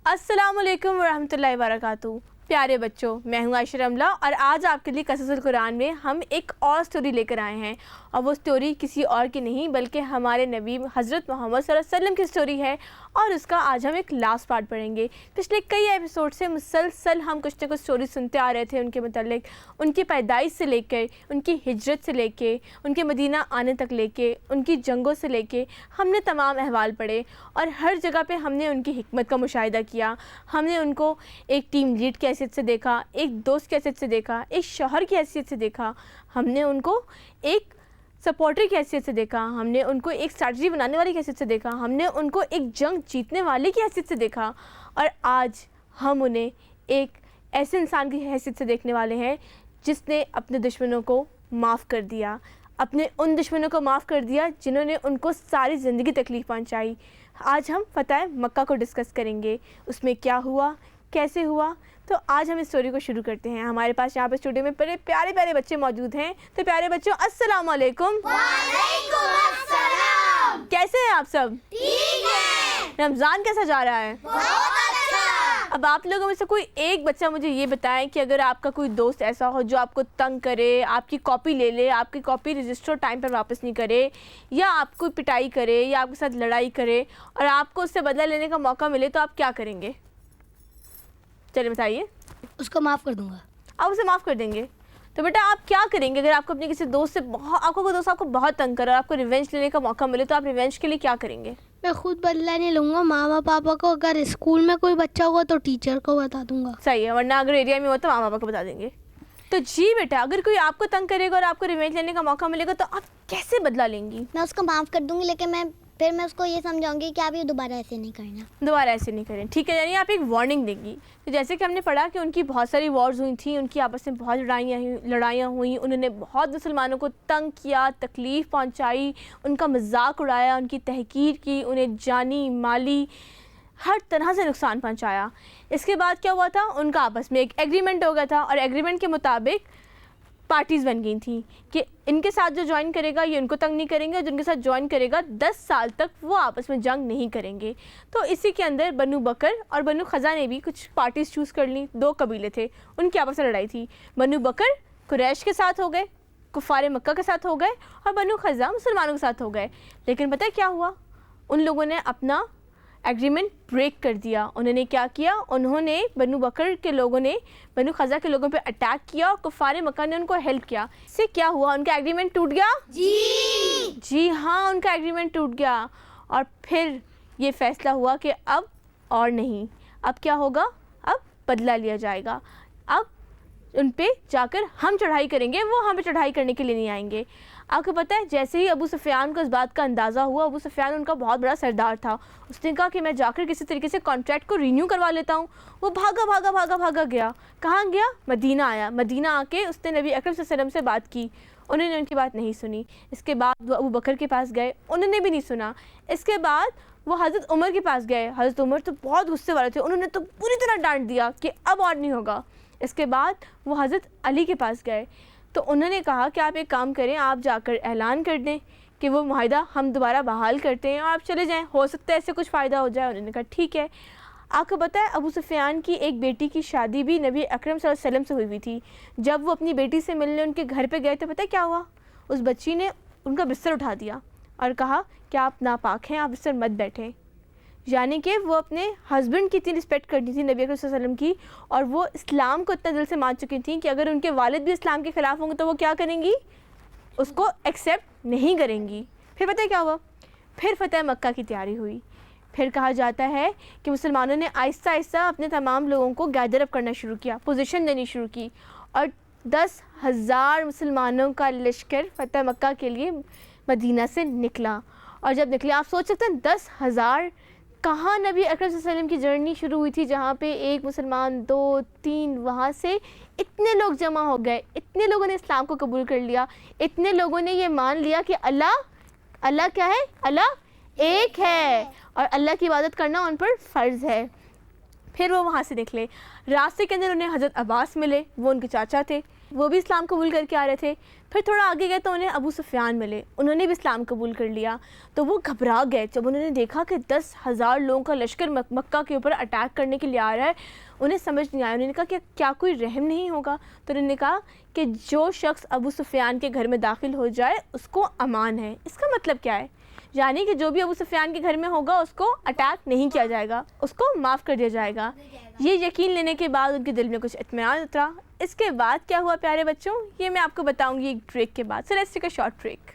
अस्सलाम वालेकुम वरहमतुल्लाहि वबरकातुहू। प्यारे बच्चों, मैं हूँ आयशा रमला और आज आपके लिए कससुल कुरान में हम एक और स्टोरी लेकर आए हैं। और वो स्टोरी किसी और की नहीं बल्कि हमारे नबी हज़रत मोहम्मद सल्लल्लाहु अलैहि वसल्लम की स्टोरी है और उसका आज हम एक लास्ट पार्ट पढ़ेंगे। पिछले कई एपिसोड से मुसलसल हम कुछ न कुछ स्टोरी सुनते आ रहे थे उनके मतलब, उनकी पैदाइश से लेकर, उनकी हिजरत से लेके, उनके मदीना आने तक लेके, उनकी जंगों से लेके हमने तमाम अहवाल पढ़े और हर जगह पे हमने उनकी हिकमत का मुशाहिदा किया। हमने उनको एक टीम लीड की हैसियत से देखा, एक दोस्त की हैसियत से देखा, एक शौहर की हैसियत से देखा, हमने उनको एक सपोर्टर की हैसियत से देखा, हमने उनको एक स्ट्रैटेजी बनाने वाली की हैसियत से देखा, हमने उनको एक जंग जीतने वाले की हैसियत से देखा और आज हम उन्हें एक ऐसे इंसान की हैसियत से देखने वाले हैं जिसने अपने दुश्मनों को माफ़ कर दिया, अपने उन दुश्मनों को माफ़ कर दिया जिन्होंने उनको सारी ज़िंदगी तकलीफ़ पहुंचाई। आज हम फतह मक्का को डिस्कस करेंगे, उसमें क्या हुआ, कैसे हुआ। तो आज हम इस स्टोरी को शुरू करते हैं। हमारे पास यहाँ पे स्टूडियो में बड़े प्यारे प्यारे बच्चे मौजूद हैं। तो प्यारे बच्चों, अस्सलाम वालेकुम। वालेकुम अस्सलाम। कैसे हैं आप सब? ठीक है। रमज़ान कैसा जा रहा है? बहुत अच्छा। अब आप लोगों में से कोई एक बच्चा मुझे ये बताएं कि अगर आपका कोई दोस्त ऐसा हो जो आपको तंग करे, आपकी कॉपी ले ले, आपकी कॉपी रजिस्टर टाइम पर वापस नहीं करे, या आपको पिटाई करे, या आपके साथ लड़ाई करे और आपको उससे बदला लेने का मौका मिले, तो आप क्या करेंगे? चलिए बताइए। उसको माफ़ कर दूंगा। आप उसे माफ़ कर देंगे? तो बेटा आप क्या करेंगे अगर आपको अपने किसी दोस्त से आपको कोई दोस्त आपको बहुत तंग करे और आपको रिवेंज लेने का मौका मिले, तो आप रिवेंज के लिए क्या करेंगे? मैं खुद बदला नहीं लूँगा, मामा पापा को, अगर स्कूल में कोई बच्चा होगा तो टीचर को बता दूंगा। सही है, वरना अगर एरिया में हो तो मामा पापा को बता देंगे। तो जी बेटा, अगर कोई आपको तंग करेगा और आपको रिवेंज लेने का मौका मिलेगा तो आप कैसे बदला लेंगी? मैं उसको माफ़ कर दूंगी, लेकिन फिर मैं उसको ये समझाऊंगी कि आप ये दोबारा ऐसे नहीं करना। दोबारा ऐसे नहीं करें, ठीक है? यानी आप एक वार्निंग देंगी। तो जैसे कि हमने पढ़ा कि उनकी बहुत सारी वॉर्स हुई थी, उनकी आपस में बहुत लड़ाइयाँ हुई, उन्होंने बहुत मुसलमानों को तंग किया, तकलीफ़ पहुंचाई, उनका मजाक उड़ाया, उनकी तहकीर की, उन्हें जानी माली हर तरह से नुकसान पहुंचाया। इसके बाद क्या हुआ था? उनका आपस में एक एग्रीमेंट हो गया था और एग्रीमेंट के मुताबिक पार्टीज़ बन गई थी कि इनके साथ जो ज्वाइन करेगा ये उनको तंग नहीं करेंगे और जिनके साथ ज्वाइन करेगा 10 साल तक वो आपस में जंग नहीं करेंगे। तो इसी के अंदर बनु बकर और बनु खज़ा ने भी कुछ पार्टीज़ चूज़ कर ली। दो कबीले थे, उनकी आपस में लड़ाई थी। बनु बकर कुरैश के साथ हो गए, कुफ़ार मक्का के साथ हो गए, और बनु खज़ा मुसलमानों के साथ हो गए। लेकिन पता है क्या हुआ? उन लोगों ने अपना एग्रीमेंट ब्रेक कर दिया। उन्होंने क्या किया? उन्होंने बनु बकर के लोगों ने बनु खज़ा के लोगों पे अटैक किया और कुफ़ार मक्का ने उनको हेल्प किया। इससे क्या हुआ? उनका एग्रीमेंट टूट गया। जी हाँ, उनका एग्रीमेंट टूट गया। और फिर ये फ़ैसला हुआ कि अब और नहीं, अब क्या होगा? अब बदला लिया जाएगा। अब उन पे जाकर हम चढ़ाई करेंगे, वो हम पे चढ़ाई करने के लिए नहीं आएंगे। आपको पता है, जैसे ही अबू सुफियान को इस बात का अंदाज़ा हुआ, अबू सुफियान उनका बहुत बड़ा सरदार था, उसने कहा कि मैं जाकर किसी तरीके से कॉन्ट्रैक्ट को रिन्यू करवा लेता हूँ। वो भागा गया। कहाँ गया? मदीना आया। मदीना आके उसने नबी अकरम सल्लल्लाहु अलैहि वसल्लम से बात की, उन्होंने उनकी बात नहीं सुनी। इसके बाद वो अबू बकर के पास गए, उन्होंने भी नहीं सुना। इसके बाद वो हज़रत उमर के पास गए। हज़रत उमर तो बहुत गुस्से वाले थे, उन्होंने तो पूरी तरह डांट दिया कि अब और नहीं होगा। इसके बाद वो हज़रत अली के पास गए, तो उन्होंने कहा कि आप एक काम करें, आप जाकर ऐलान कर दें कि वो मुआहिदा हम दोबारा बहाल करते हैं और आप चले जाएं, हो सकता है इससे कुछ फ़ायदा हो जाए। उन्होंने कहा ठीक है। आपको पता है, अबू सुफियान की एक बेटी की शादी भी नबी अकरम सल्लल्लाहु अलैहि वसल्लम से हुई थी। जब वो अपनी बेटी से मिलने उनके घर पे गए तो पता है क्या हुआ? उस बच्ची ने उनका बिस्तर उठा दिया और कहा कि आप नापाक हैं, आप बिस्तर मत बैठें। यानी कि वो अपने हस्बैंड की इतनी रिस्पेक्ट करती थी नबी अकरम सल्लल्लाहु अलैहि वसल्लम की, और वो इस्लाम को इतना दिल से मान चुकी थी कि अगर उनके वालिद भी इस्लाम के ख़िलाफ़ होंगे तो वो क्या करेंगी? उसको एक्सेप्ट नहीं करेंगी। फिर पता है क्या हुआ? फिर फतह मक्का की तैयारी हुई। फिर कहा जाता है कि मुसलमानों ने आहिस्ता आहिस्ता अपने तमाम लोगों को गैदर अप करना शुरू किया, पोजीशन देनी शुरू की, और 10,000 मुसलमानों का लश्कर फतह मक्का के लिए मदीना से निकला। और जब निकले, आप सोच सकते हैं 10,000 कहाँ नबी अकरम सल्लल्लाहु अलैहि वसल्लम की जर्नी शुरू हुई थी, जहाँ पे एक मुसलमान, 2, 3, वहाँ से इतने लोग जमा हो गए, इतने लोगों ने इस्लाम को कबूल कर लिया, इतने लोगों ने ये मान लिया कि अल्लाह क्या है? अल्लाह एक है और अल्लाह की इबादत करना उन पर फ़र्ज़ है। फिर वो वहाँ से निकले। रास्ते के अंदर उन्हें हज़रत अब्बास मिले, वो उनके चाचा थे। وہ بھی اسلام قبول کر کے آ رہے تھے. پھر تھوڑا آگے گئے تو انہیں ابو سفیان ملے, انہوں نے بھی اسلام قبول کر لیا. تو وہ گھبرا گئے جب انہوں نے دیکھا کہ 10,000 لوگوں کا لشکر مکہ کے اوپر اٹیک کرنے کے لیے آ رہا ہے. انہیں سمجھ نہیں آیا, انہوں نے کہا کہ کیا کوئی رحم نہیں ہوگا. تو انہوں نے کہا کہ جو شخص ابو سفیان کے گھر میں داخل ہو جائے اس کو امان ہے. اس کا مطلب کیا ہے؟ یعنی کہ جو بھی ابو سفیان کے گھر میں ہوگا اس کو اٹیک نہیں کیا جائے گا, اس کو معاف کر دیا جائے گا. یہ یقین لینے کے بعد ان کے دل میں کچھ اطمینان اترا. اس کے بعد کیا ہوا پیارے بچوں, یہ میں آپ کو بتاؤں گی ایک ٹریک کے بعد. So let's take a short track.